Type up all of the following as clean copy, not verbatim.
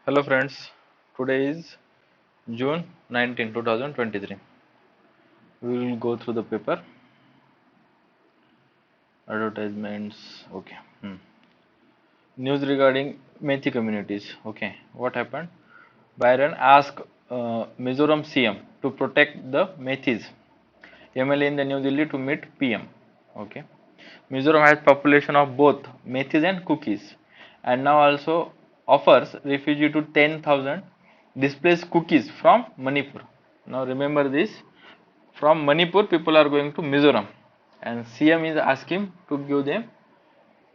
Hello friends, today is June 19, 2023. We will go through the paper, advertisements, okay. News regarding Methi communities, okay. What happened? Byron asked Mizoram CM to protect the Methis. MLA in the New Delhi to meet PM, okay. Mizoram has population of both Methis and Cookies and now also offers refugee to 10,000 displaced cookies from Manipur. Now remember this, from Manipur people are going to Mizoram and CM is asking to give them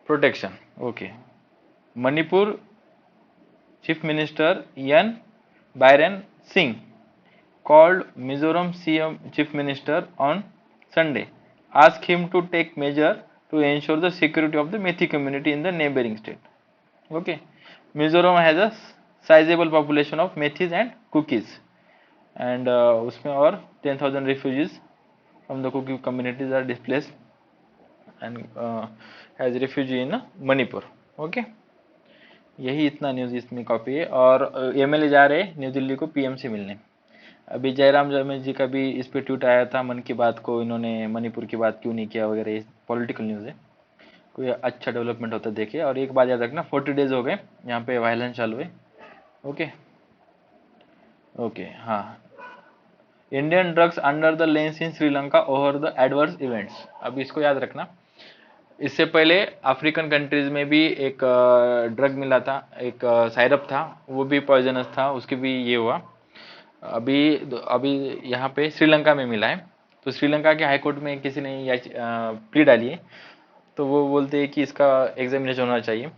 protection. Okay. Manipur Chief Minister Yan Biren Singh called Mizoram CM Chief Minister on Sunday, asked him to take measure to ensure the security of the Methi community in the neighboring state. Okay. Mizoram has a sizable population of Methis and Cookies and उसमें और 10,000 refugees from the Kuki communities are displaced and as refugee in Manipur. Okay. यही इतना news इसमें copy है और MLA जा रहे new Delhi को पीएम से मिलने। अभी जयराम रमेश जी का भी इस पे ट्वीट आया था, मन की बात को इन्होंने मणिपुर की बात क्यों नहीं किया वगैरह, पॉलिटिकल न्यूज़ है, कोई अच्छा डेवलपमेंट होता देखिए। और एक बात याद रखना, 40 डेज हो गए यहाँ पे वायलेंस चालू है। ओके ओके हाँ, Indian drugs under the lens in Sri Lanka over the adverse events. अब इसको याद रखना, इससे पहले अफ्रीकन कंट्रीज में भी एक ड्रग मिला था, एक साइरप था, वो भी पॉइजनस था, उसकी भी ये हुआ। अभी अभी यहाँ पे श्रीलंका में मिला है, तो श्रीलंका के हाई कोर्ट में किसी ने प्ली डाली है, तो वो बोलते हैं कि इसका एग्जामिनेशन होना चाहिए।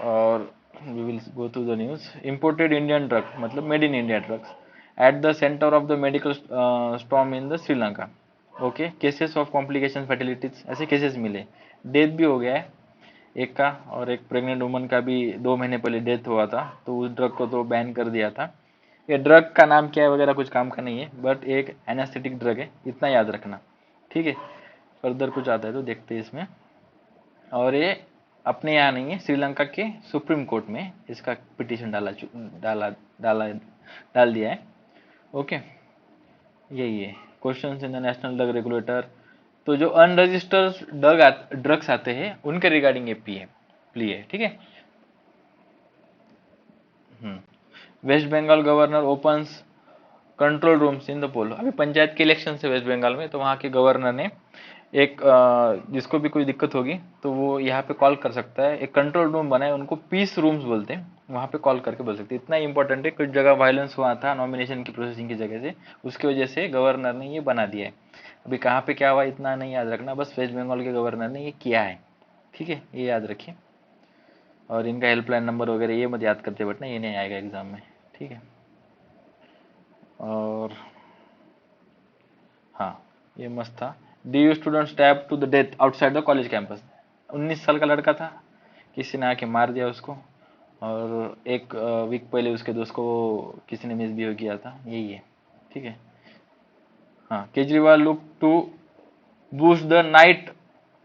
और we will go to the news. Imported Indian drug मतलब made in India drugs at the centre of the medical storm in the Sri Lanka. Okay, cases of complication fatalities, ऐसे केसेस मिले, डेथ भी हो गया है एक का, और एक प्रेग्नेंट वुमन का भी 2 महीने पहले डेथ हुआ था, तो उस ड्रग को तो बैन कर दिया था। ये ड्रग का नाम क्या है वगैरह कुछ काम का नहीं है, बट एक एनास्थेटिक ड्रग है, इतना याद रखना, ठीक है। फर्दर कुछ आता है तो देखते हैं इसमें। और ये अपने यहाँ नहीं है, श्रीलंका के सुप्रीम कोर्ट में इसका पिटीशन डाला डाला डाल दिया है। ओके, यही है question in the national drug regulator. तो जो अनरजिस्टर्ड ड्रग्स आते हैं उनके रिगार्डिंग ये प्ली है, ठीक है। West Bengal governor opens control rooms in the poll. अभी पंचायत के इलेक्शन से वेस्ट बंगाल में, तो वहाँ के गवर्नर ने एक जिसको भी कोई दिक्कत होगी तो वो यहाँ पे कॉल कर सकता है, एक कंट्रोल रूम बनाए, उनको पीस रूम्स बोलते हैं, वहाँ पे कॉल करके बोल सकते हैं। इतना इंपॉर्टेंट है, कुछ जगह वायलेंस हुआ था नॉमिनेशन की प्रोसेसिंग की जगह से, उसकी वजह से गवर्नर ने ये बना दिया है। अभी कहाँ पे क्या हुआ इतना नहीं याद रखना, बस वेस्ट बंगाल के गवर्नर ने ये किया है, ठीक है, ये याद रखिए। और इनका हेल्पलाइन नंबर वगैरह ये मत याद करते बट ना, ये नहीं आएगा एग्जाम में, ठीक है। और हाँ, ये मस्त था। D U student stab to the death outside the college campus. 19 साल का लड़का था, किसी ने आके मार दिया उसको, और एक वीक पहले उसके दोस्त को किसी ने मिसबिहेव किया था, यही है, ठीक है। हाँ, Kejriwal look to boost the night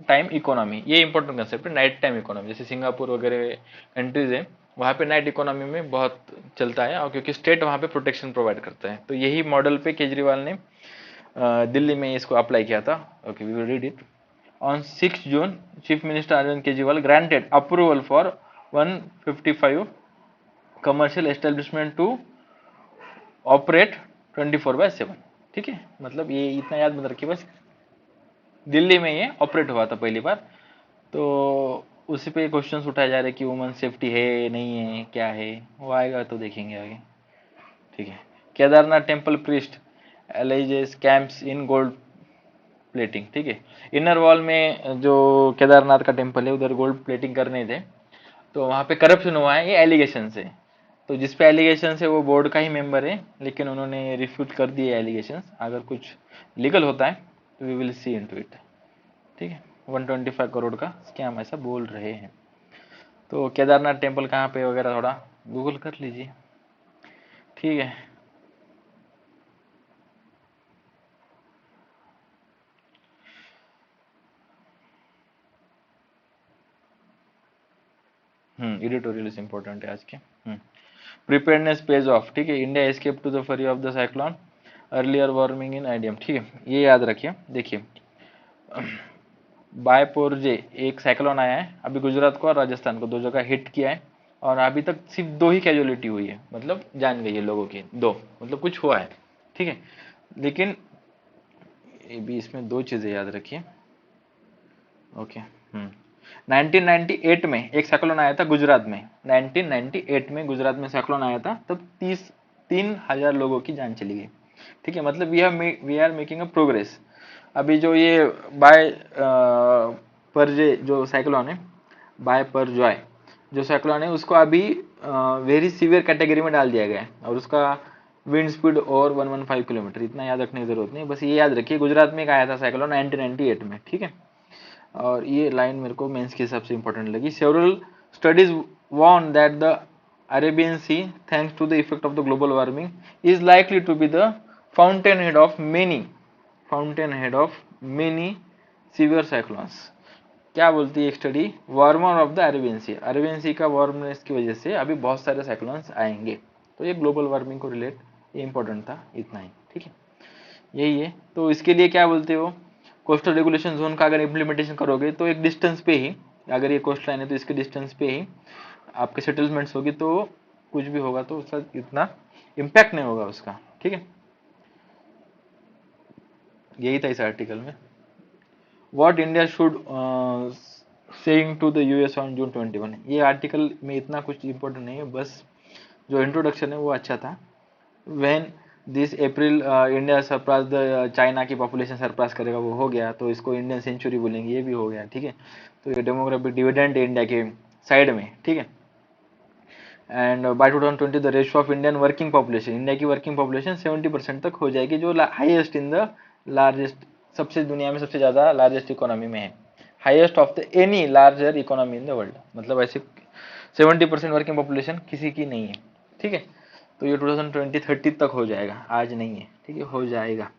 time economy, ये इंपॉर्टेंट कंसेप्ट है, नाइट टाइम इकोनॉमी। जैसे सिंगापुर वगैरह कंट्रीज है, वहाँ पे नाइट इकोनॉमी में बहुत चलता है, और क्योंकि स्टेट वहाँ पे प्रोटेक्शन प्रोवाइड करता है, तो यही मॉडल पे केजरीवाल ने दिल्ली में इसको अप्लाई किया था। Okay, we will read it. On 6 June chief minister Arvind Kejriwal granted approval for 155 commercial establishment to operate 24/7, ठीक है। मतलब ये इतना याद मत रखिए बस, दिल्ली में ये ऑपरेट हुआ था पहली बार, तो उसी पे क्वेश्चंस उठाए जा रहे कि वुमेन सेफ्टी है नहीं है क्या है, वो आएगा तो देखेंगे आगे, ठीक है। Kedarnath temple priest alleges camps in gold plating, ठीक है। इनर वॉल में जो केदारनाथ का टेम्पल है उधर गोल्ड प्लेटिंग करने थे, तो वहाँ पे करप्शन हुआ है, ये एलिगेशन से। तो जिस पे एलिगेशन है वो बोर्ड का ही मेंबर है, लेकिन उन्होंने रिफ्यूट कर दिए एलिगेशन। अगर कुछ लीगल होता है तो we will see into it, ठीक है। 125 करोड़ का स्कैम ऐसा बोल रहे हैं। तो केदारनाथ टेम्पल कहाँ पे वगैरह थोड़ा गूगल कर लीजिए, ठीक है। एडिटोरियल इज इम्पोर्टेंट है आज के। प्रिपेयरनेस पेज ऑफ, ठीक है, इंडिया एस्केप टू द फरी of the cyclone, earlier warming in IDM, ठीक है, ये याद रखिए। देखिए बायपोरजे एक साइक्लोन आया है अभी गुजरात को और राजस्थान को, दो जगह हिट किया है और अभी तक सिर्फ 2 ही कैजुअलिटी हुई है, मतलब जान गई है लोगों की 2, मतलब कुछ हुआ है, ठीक है। लेकिन ये भी इसमें 2 चीजें याद रखिए। ओके 1998 में एक साइक्लोन आया था गुजरात में, 1998 में गुजरात में साइक्लोन आया था, तब 3,000 लोगों की जान चली गई, ठीक है। मतलब we are making a progress. अभी जो ये बाय परजे जो साइक्लोन है, बाय पर जॉय जो साइक्लोन है, उसको अभी वेरी सीवियर कैटेगरी में डाल दिया गया है और उसका विंड स्पीड और 115 किलोमीटर, इतना याद रखने की जरूरत नहीं, बस ये याद रखिए गुजरात में एक आया था साइक्लोन 1998 में, ठीक है। और ये लाइन मेरे को मेंस के हिसाब से इंपॉर्टेंट लगी। Several studies warn that the Arabian Sea, thanks to the effect of the global warming, is likely to be the fountainhead of many severe cyclones। क्या बोलती है एक study, warmer of the Arabian sea, Arabian sea का warmness की वजह से अभी बहुत सारे साइक्लोन्स आएंगे। तो ये ग्लोबल वार्मिंग को रिलेट, ये इंपॉर्टेंट था, इतना ही, ठीक है, यही है। तो इसके लिए क्या बोलते हो, कोस्टल रेगुलेशन जोन का अगर इम्प्लीमेंटेशन करोगे तो एक डिस्टेंस पे ही, अगर ये कोस्ट लाइन है तो इसके डिस्टेंस पे ही आपके सेटलमेंट्स होगी, तो कुछ भी होगा तो उसका इतना इम्पैक्ट नहीं होगा उसका, ठीक है। यही था इस आर्टिकल में। What India should saying to the US on June 21, ये आर्टिकल में इतना कुछ इंपॉर्टेंट नहीं है, बस जो इंट्रोडक्शन है वो अच्छा था। When this April India surpass the China की पॉपुलेशन सरपास करेगा, वो हो गया, तो इसको इंडियन सेंचुरी बोलेंगे, ये भी हो गया, ठीक है। तो ये डेमोग्राफिक डिविडेंड इंडिया के साइड में, ठीक है। And by 2020 the ratio of Indian working population, India की वर्किंग पॉपुलेशन 70% तक हो जाएगी, जो हाईएस्ट इन द लार्जेस्ट, सबसे दुनिया में सबसे ज्यादा लार्जेस्ट इकोनॉमी में है, highest of the any larger economy in the world, मतलब ऐसे 70% वर्किंग पॉपुलेशन किसी की नहीं है, ठीक है। तो ये 2020-30 तक हो जाएगा, आज नहीं है, ठीक है, हो जाएगा।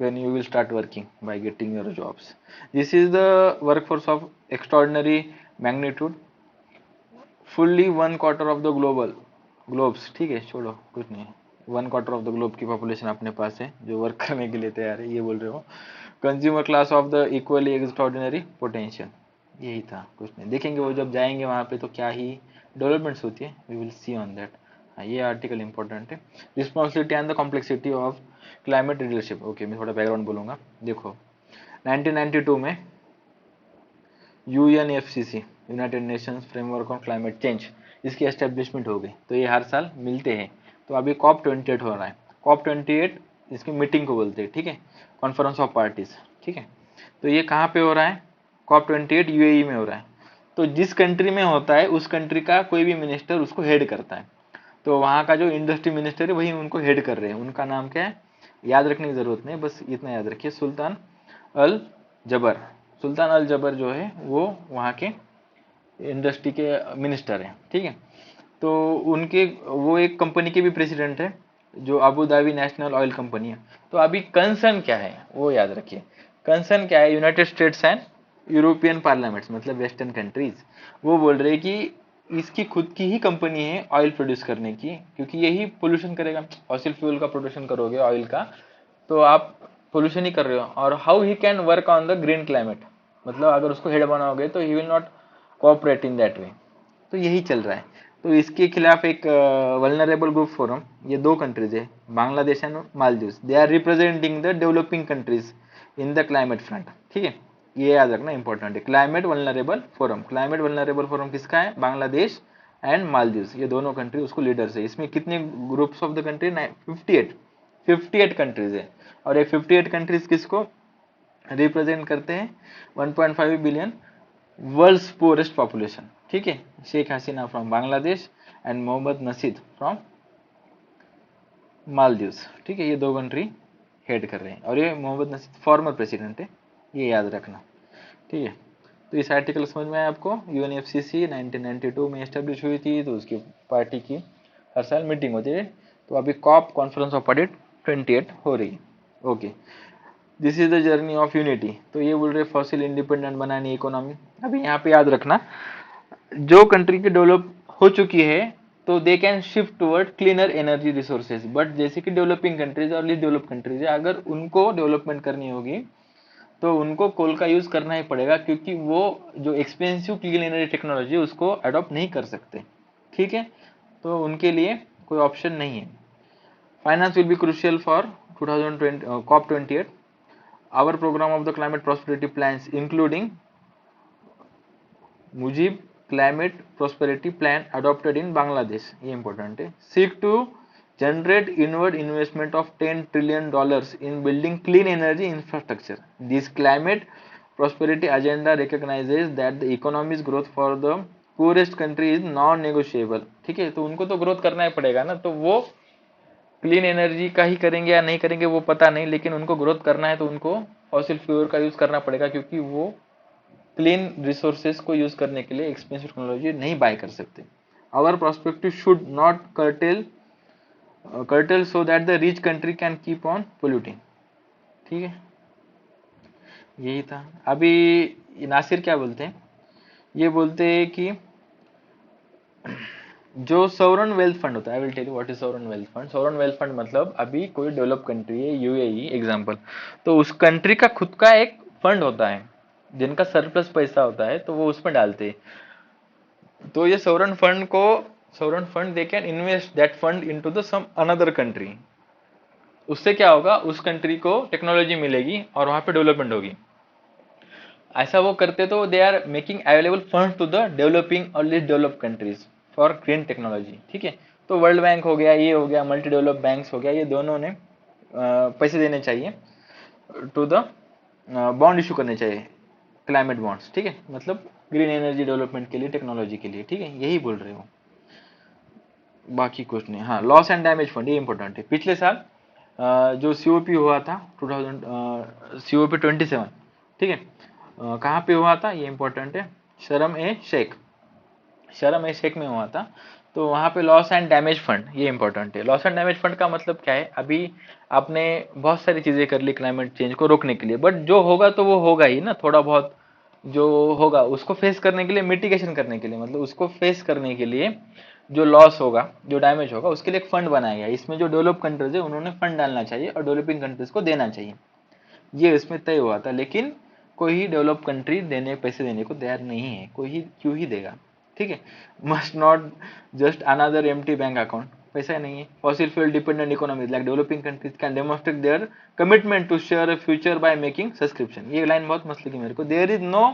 when you will start working by getting your jobs, this is the workforce of extraordinary magnitude, fully 1/4 of the globes, ठीक है, छोड़ो कुछ नहीं, 1/4 ऑफ द ग्लोब की पॉपुलेशन अपने पास है जो वर्क करने के लिए तैयार है, ये बोल रहे हो। Consumer class of the equally extraordinary potential, यही था, कुछ नहीं, देखेंगे वो जब जाएंगे वहां पे तो क्या ही डेवलपमेंट्स होती है, we will see on that. हाँ, ये आर्टिकल इंपॉर्टेंट है। Responsibility and the complexity of climate leadership, okay, मैं थोड़ा बैकग्राउंड बोलूंगा। देखो 1992 में UNFCC, United Nations framework on climate change, इसकी एस्टेब्लिशमेंट हो गई, तो ये हर साल मिलते हैं। तो अभी COP28 हो रहा है, COP28 इसकी मीटिंग को बोलते हैं, ठीक है, कॉन्फ्रेंस ऑफ पार्टीज, ठीक है। तो ये कहाँ पे हो रहा है, COP28 यूएई में हो रहा है। तो जिस कंट्री में होता है उस कंट्री का कोई भी मिनिस्टर उसको हेड करता है, तो वहाँ का जो इंडस्ट्री मिनिस्टर है वही उनको हेड कर रहे हैं, उनका नाम क्या है, याद रखने की जरूरत नहीं, बस इतना याद रखिए, सुल्तान अल जबर। सुल्तान अल जबर जो है वो वहाँ के इंडस्ट्री के मिनिस्टर हैं, ठीक है। तो उनके, वो एक कंपनी के भी प्रेसिडेंट है जो Abu Dhabi national oil company है। तो अभी कंसर्न क्या है वो याद रखिए, कंसर्न क्या है, United states and European parliaments, मतलब वेस्टर्न कंट्रीज, वो बोल रहे हैं कि इसकी खुद की ही कंपनी है ऑयल प्रोड्यूस करने की, क्योंकि यही पोल्यूशन करेगा, फॉसिल फ्यूल का प्रोडक्शन करोगे ऑयल का तो आप पोल्यूशन ही कर रहे हो। और how he can work on the green climate, मतलब अगर उसको हेड बनाओगे तो he will not cooperate in that way, तो यही चल रहा है। तो इसके खिलाफ एक वल्नरेबल ग्रुप फोरम, ये 2 कंट्रीज है, Bangladesh and Maldives, they are representing the developing countries in the climate front, ठीक है, ये याद रखना इंपॉर्टेंट है। Climate vulnerable forum, climate vulnerable forum किसका है, बांग्लादेश एंड मालदीव्स, ये दोनों कंट्री उसको लीडर्स है। इसमें कितने groups of the country, 58 countries है, और ये 58 कंट्रीज किसको रिप्रेजेंट करते हैं, 1.5 बिलियन वर्ल्ड्स पोरेस्ट पॉपुलेशन, ठीक है। Sheikh Hasina from Bangladesh and Mohammed Nasheed from Maldives, ठीक है, ये 2 कंट्री हेड कर रहे हैं, और ये मोहम्मद नसीद फॉर्मर प्रेसिडेंट है, ये याद रखना, ठीक है। तो इस आर्टिकल समझ में आया आपको, यूएनएफसीसी 1992 में एस्टेब्लिश हुई थी, तो उसकी पार्टी की हर साल मीटिंग होती है। तो अभी कॉप कॉन्फ्रेंस ऑफ पार्टी 28 हो रही है, okay. This is the journey of unity, तो ये बोल रहे फॉसिल इंडिपेंडेंट बनानी इकोनॉमी। अभी यहाँ पे याद रखना, जो कंट्री की डेवलप हो चुकी है तो they can shift toward cleaner energy resources. But जैसे कि डेवलपिंग कंट्रीज और लीस्ट डेवलप कंट्रीज है, अगर उनको डेवलपमेंट करनी होगी तो उनको कोल का यूज करना ही पड़ेगा, क्योंकि वो जो एक्सपेंसिव क्लीन एनर्जी टेक्नोलॉजी है उसको अडॉप्ट नहीं कर सकते। ठीक है, तो उनके लिए कोई ऑप्शन नहीं है। Finance will be crucial for 2020 COP28। Our programme of the climate prosperity plans including Mujib climate prosperity plan adopted in Bangladesh, ये इंपॉर्टेंट है। Seek to generate inward investment of $10 trillion in building clean energy infrastructure. This climate prosperity agenda recognizes that the economy's growth for the poorest country is non-negotiable. ठीक है, तो उनको तो growth करना ही पड़ेगा ना, तो वो क्लीन एनर्जी का ही करेंगे या नहीं करेंगे वो पता नहीं, लेकिन उनको ग्रोथ करना है तो उनको फॉसिल फ्यूल का यूज करना पड़ेगा, क्योंकि वो क्लीन रिसोर्सेज को यूज करने के लिए एक्सपेंसिव टेक्नोलॉजी नहीं बाय कर सकते। Our prospective should not curtail so that the rich country can keep on polluting। ठीक है, यही था। अभी नासिर क्या बोलते हैं, ये बोलते हैं कि जो सॉवरन वेल्थ फंड होता है, I will tell you what is sovereign wealth fund. Sovereign wealth fund मतलब अभी कोई डेवलप कंट्री है, यूएई एग्जांपल, तो उस कंट्री का खुद का एक फंड होता है जिनका सरप्लस पैसा होता है, तो वो उसमें डालते हैं। तो ये sovereign fund they can invest that fund into the some another country. उससे क्या होगा, उस कंट्री को टेक्नोलॉजी मिलेगी और वहां पे डेवलपमेंट होगी। ऐसा वो करते तो they are making available fund to the developing और least develop countries for green technology. ठीक है, तो वर्ल्ड बैंक हो गया, ये हो गया, मल्टी डेवलप बैंक्स हो गया, ये दोनों ने पैसे देने चाहिए टू द बॉन्ड इशू करने चाहिए, क्लाइमेट बॉन्ड्स। ठीक है, मतलब ग्रीन एनर्जी डेवलपमेंट के लिए, टेक्नोलॉजी के लिए। ठीक है, यही बोल रहे हो, बाकी कुछ नहीं। हाँ, लॉस एंड डैमेज फंड, ये इंपॉर्टेंट है। पिछले साल जो सीओपी हुआ था 2000 सीओपी 27, ठीक है, कहाँ पे हुआ था ये इंपॉर्टेंट है, शर्म ए शेख में हुआ था। तो वहाँ पे लॉस एंड डैमेज फंड, ये इंपॉर्टेंट है। लॉस एंड डैमेज फंड का मतलब क्या है, अभी आपने बहुत सारी चीजें कर ली क्लाइमेट चेंज को रोकने के लिए, बट जो होगा तो वो होगा ही ना, थोड़ा बहुत जो होगा उसको फेस करने के लिए, मिटिगेशन करने के लिए, मतलब उसको फेस करने के लिए जो लॉस होगा, जो डैमेज होगा, उसके लिए एक फंड बनाया गया। इसमें जो डेवलप कंट्रीज है उन्होंने फंड डालना चाहिए और डेवलपिंग कंट्रीज को देना चाहिए, ये इसमें तय हुआ था। लेकिन कोई ही डेवलप कंट्री पैसे देने को तैयार नहीं है, कोई ही क्यों ही देगा। ठीक है, must not just another empty bank account, पैसा नहीं है। Fossil fuel dependent economies like developing countries can demonstrate their commitment to share a future by making subscription. ये लाइन बहुत मस्त लगी मेरे को। देयर इज नो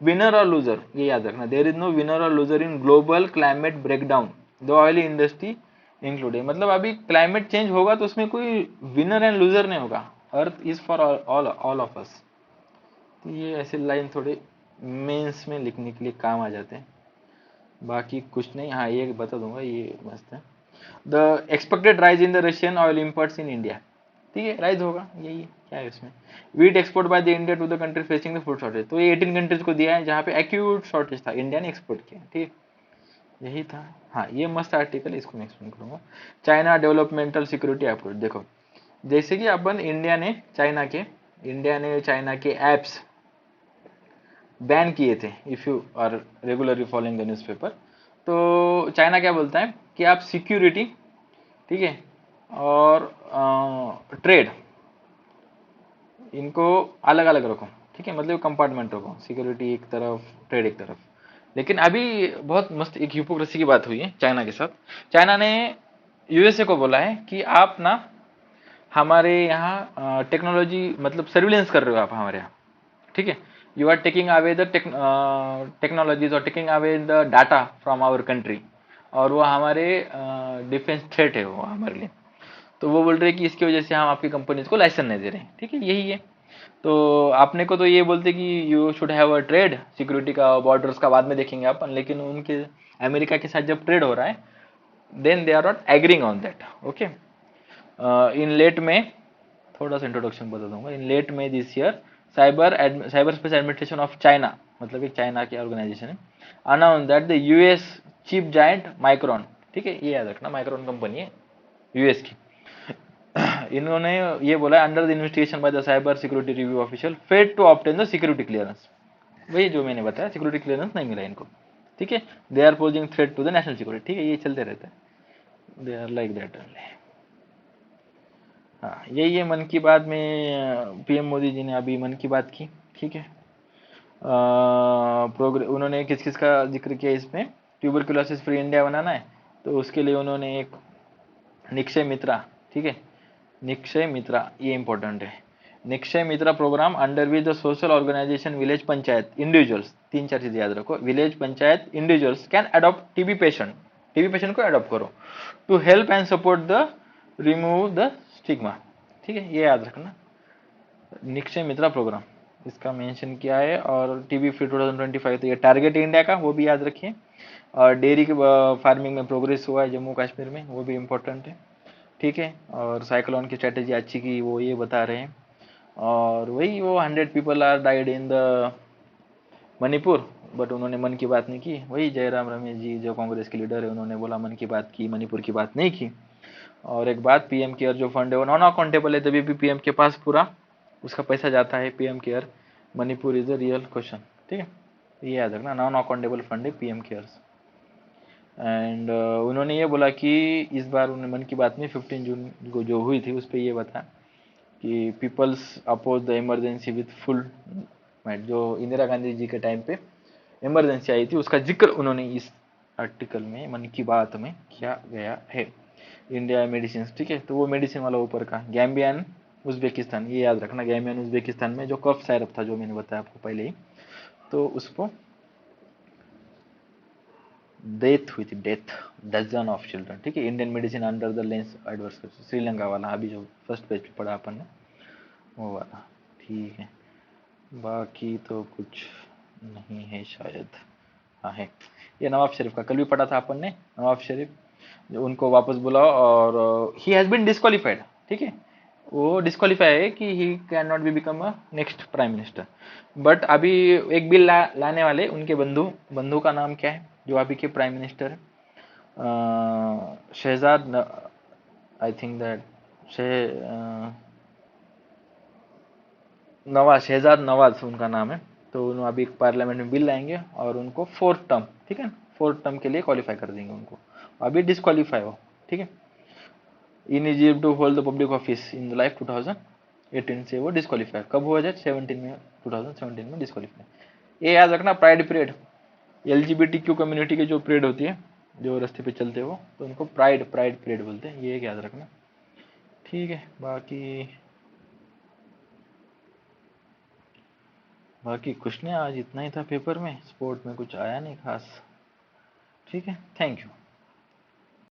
विनर और लूजर, ये याद रखना, देयर इज नो विनर और loser in global climate breakdown, the oily industry included. मतलब अभी क्लाइमेट चेंज होगा तो उसमें कोई विनर एंड लूजर नहीं होगा, earth is for all of us. ये ऐसे लाइन थोड़े मेंस में लिखने के लिए काम आ जाते हैं, बाकी कुछ नहीं। हाँ, ये बता दूंगा, ये मस्त है। The expected rise in the Russian oil imports in India, ठीक है, राइज होगा, यही है, क्या है इसमें। Wheat export by the India to the country facing the food shortage, तो ये 18 कंट्रीज को दिया है जहाँ पे एक्यूट शॉर्टेज था, इंडिया ने एक्सपोर्ट किया। ठीक, यही था। हाँ, ये मस्त आर्टिकल, इसको मैं एक्सप्लेन करूंगा। चाइना डेवलपमेंटल सिक्योरिटी अप्रोच, देखो जैसे कि अपन इंडिया ने चाइना के एप्स बैन किए थे, if you are regularly following the newspaper. तो चाइना क्या बोलता है कि आप सिक्योरिटी, ठीक है, और ट्रेड, इनको अलग अलग रखो। ठीक है, मतलब कंपार्टमेंट रखो, सिक्योरिटी एक तरफ, ट्रेड एक तरफ। लेकिन अभी बहुत मस्त एक हिपोक्रेसी की बात हुई है चाइना के साथ। चाइना ने यूएसए को बोला है कि आप ना हमारे यहाँ टेक्नोलॉजी, मतलब सर्विलेंस कर रहे हो आप हमारे यहाँ। ठीक है, you are taking away the technologies और taking away the data from our country, और वो हमारे डिफेंस थ्रेट है वो हमारे लिए। तो वो बोल रहे हैं कि इसकी वजह से हम आपकी कंपनीज को लाइसेंस नहीं दे रहे हैं। ठीक है, यही है। तो आपने को तो ये बोलते कि you should have a trade, security का, बॉर्डर्स का बाद में देखेंगे अपन, लेकिन उनके अमेरिका के साथ जब ट्रेड हो रहा है then they are not agreeing on that. Okay, in late में थोड़ा सा इंट्रोडक्शन बता दूंगा। इन लेट में this year cyber space administration of China, मतलब एक चाइना की ऑर्गेनाइजेशन है, announce that the US chip giant Micron, ठीक है, ये याद रखना, माइक्रोन कंपनी है यूएस की, इन्होंने ये बोला under the investigation by the cyber security review official fed to obtain the security clearance. वही जो मैंने बताया, सिक्योरिटी क्लियरेंस नहीं मिला इनको। ठीक है, they are posing threat to the national security, ठीक है, ये चलते रहता है, they are like that only. हाँ, यही है मन की बात में पीएम मोदी जी ने अभी मन की बात की, ठीक है। प्रोग्रेस उन्होंने किस किस का जिक्र किया इसमें, ट्यूबरकुलोसिस फ्री इंडिया बनाना है, तो उसके लिए उन्होंने एक निक्षय मित्रा, ठीक है, निक्षय मित्रा, ये इंपॉर्टेंट है, Nikshay Mitra program under which the social organization village panchayat individuals, तीन चार चीजें याद रखो, village panchayat individuals can adopt TB patient, TB patient को अडॉप्ट करो, to help and support the remove the stigma, ठीक है, ये याद रखना, निक्षय मित्रा प्रोग्राम इसका मेंशन किया है। और टीबी फ्री 2025 तो ये टारगेट इंडिया का, वो भी याद रखिए। और डेयरी के फार्मिंग में प्रोग्रेस हुआ है जम्मू कश्मीर में, वो भी इम्पोर्टेंट है, ठीक है। और साइक्लोन की स्ट्रेटेजी अच्छी की, वो ये बता रहे हैं। और वही वो 100 people are died in the Manipur, but उन्होंने मन की बात नहीं की। वही जयराम रमेश जी जो कांग्रेस के लीडर है, उन्होंने बोला मन की बात की, मणिपुर की बात नहीं की। और एक बात, पीएम केयर जो फंड है वो नॉन अकाउंटेबल है, तभी भी पीएम के पास पूरा उसका पैसा जाता है। PM care Manipur is the real question, ठीक है, ये याद रखना, नॉन अकाउंटेबल फंड है पीएम केयर्स। एंड उन्होंने ये बोला कि इस बार उन्होंने मन की बात में 15 जून को जो हुई थी उस पर ये बता कि peoples oppose the emergency with full might, जो इंदिरा गांधी जी के टाइम पे इमरजेंसी आई थी उसका जिक्र उन्होंने इस आर्टिकल में मन की बात में किया गया है। इंडिया मेडिसिन, ठीक है, तो वो मेडिसिन वाला ऊपर का, गैम्बियन उज्बेकिस्तान, ये याद रखना, गैम्बियन उज्बेकिस्तान में जो कफ साइरप था जो मैंने बताया आपको पहले ही, तो उसको डेथ हुई थी, डेथ, डजन ऑफ चिल्ड्रन, ठीक है। Indian medicine under the lens adverse, Sri Lanka वाला अभी जो फर्स्ट पेज पे पढ़ा अपन ने वो वाला, ठीक है। बाकी तो कुछ नहीं है शायद, हाँ है, ये नवाब शरीफ का कल भी पढ़ा था अपन ने, नवाब शरीफ जो उनको वापस बुलाओ, और ही हैज बीन डिस्क्वालीफाइड, ठीक है, वो डिस्क्वालीफाई है कि he can not be become a next prime minister. But अभी एक बिल लाने वाले उनके बंधु, बंधु का नाम क्या है जो अभी के प्राइम मिनिस्टर है, Shahzad, I think that Nawaz, Shahzad Nawaz उनका नाम है। तो उन्होंने अभी पार्लियामेंट में बिल लाएंगे और उनको 4th टर्म, ठीक है, 4th टर्म के लिए क्वालिफाई कर देंगे उनको, अभी डिस्क्वालीफाई हो, ठीक है। In Egypt to hold the public office in the life 2018 से वो डिस्क्वालीफाई, कब हुआ, 2017 में, 2017 में डिस्क्वालीफाई। ये याद रखना, प्राइड परेड, LGBTQ कम्युनिटी की जो परेड होती है जो रास्ते पे चलते हो, तो उनको प्राइड प्राइड परेड बोलते हैं, ये याद रखना, ठीक है। बाकी कुछ नहीं, आज इतना ही था पेपर में, स्पोर्ट में कुछ आया नहीं खास, ठीक है, थैंक यू।